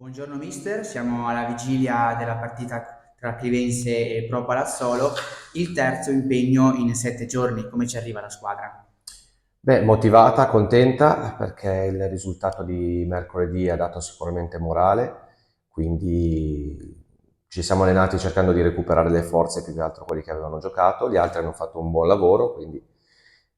Buongiorno mister, siamo alla vigilia della partita tra Clivense e Pro Palazzolo, il terzo impegno in 7 giorni. Come ci arriva la squadra? Beh, motivata, contenta perché il risultato di mercoledì ha dato sicuramente morale, quindi ci siamo allenati cercando di recuperare le forze più che altro quelli che avevano giocato, gli altri hanno fatto un buon lavoro, quindi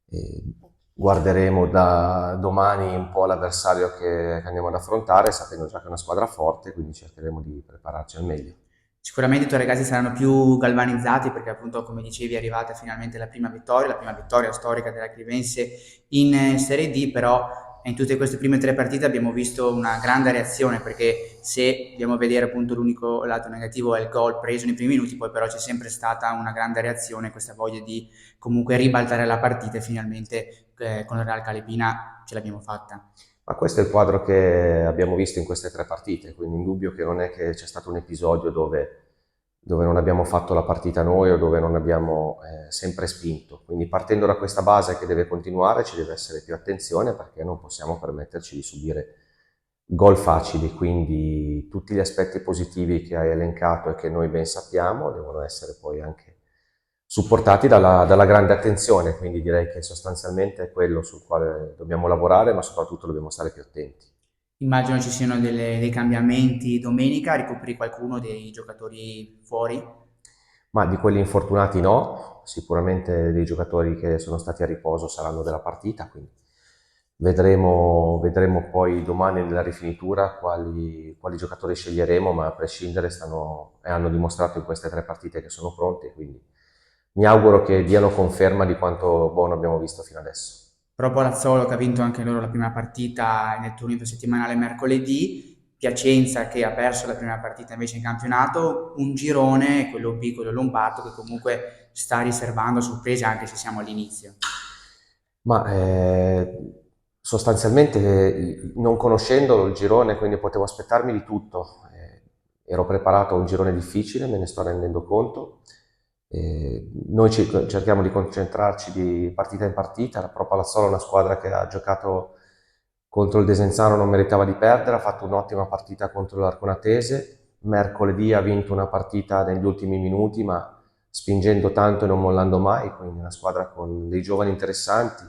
eh, guarderemo da domani un po' l'avversario che andiamo ad affrontare, sapendo già che è una squadra forte, quindi cercheremo di prepararci al meglio. Sicuramente i tuoi ragazzi saranno più galvanizzati perché appunto come dicevi è arrivata finalmente la prima vittoria storica della Clivense in Serie D, però in tutte queste prime 3 partite abbiamo visto una grande reazione perché se andiamo a vedere appunto l'unico lato negativo è il gol preso nei primi minuti, poi però c'è sempre stata una grande reazione, questa voglia di comunque ribaltare la partita e finalmente con il Real Calipina ce l'abbiamo fatta. Ma questo è il quadro che abbiamo visto in queste 3 partite, quindi indubbio che non è che c'è stato un episodio dove non abbiamo fatto la partita noi o dove non abbiamo sempre spinto. Quindi partendo da questa base che deve continuare ci deve essere più attenzione perché non possiamo permetterci di subire gol facili, quindi tutti gli aspetti positivi che hai elencato e che noi ben sappiamo devono essere poi anche supportati dalla grande attenzione, quindi direi che sostanzialmente è quello sul quale dobbiamo lavorare, ma soprattutto dobbiamo stare più attenti. Immagino ci siano dei cambiamenti domenica, ricopri qualcuno dei giocatori fuori? Ma di quelli infortunati no, sicuramente dei giocatori che sono stati a riposo saranno della partita, quindi vedremo poi domani nella rifinitura quali giocatori sceglieremo, ma a prescindere stanno, e hanno dimostrato in queste 3 partite che sono pronti, quindi mi auguro che diano conferma di quanto buono abbiamo visto fino adesso. Pro Palazzolo che ha vinto anche loro la prima partita nel turno infrasettimanale mercoledì, Piacenza che ha perso la prima partita invece in campionato, un girone, quello B, quello lombardo, che comunque sta riservando sorprese anche se siamo all'inizio. Ma sostanzialmente non conoscendo il girone, quindi potevo aspettarmi di tutto. Ero preparato a un girone difficile, me ne sto rendendo conto. Noi cerchiamo di concentrarci di partita in partita. La Pro Palazzolo è una squadra che ha giocato contro il Desenzano, non meritava di perdere, ha fatto un'ottima partita contro l'Arconatese. Mercoledì ha vinto una partita negli ultimi minuti, ma spingendo tanto e non mollando mai, quindi una squadra con dei giovani interessanti,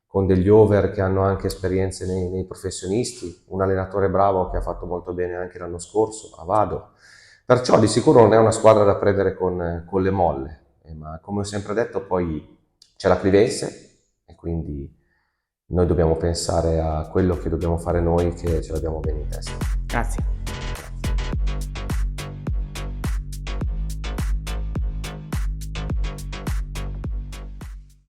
con degli over che hanno anche esperienze nei professionisti, un allenatore bravo che ha fatto molto bene anche l'anno scorso, Avado. Perciò di sicuro non è una squadra da prendere con le molle, ma come ho sempre detto poi c'è la Clivense e quindi noi dobbiamo pensare a quello che dobbiamo fare noi che ce l'abbiamo bene in testa. Grazie.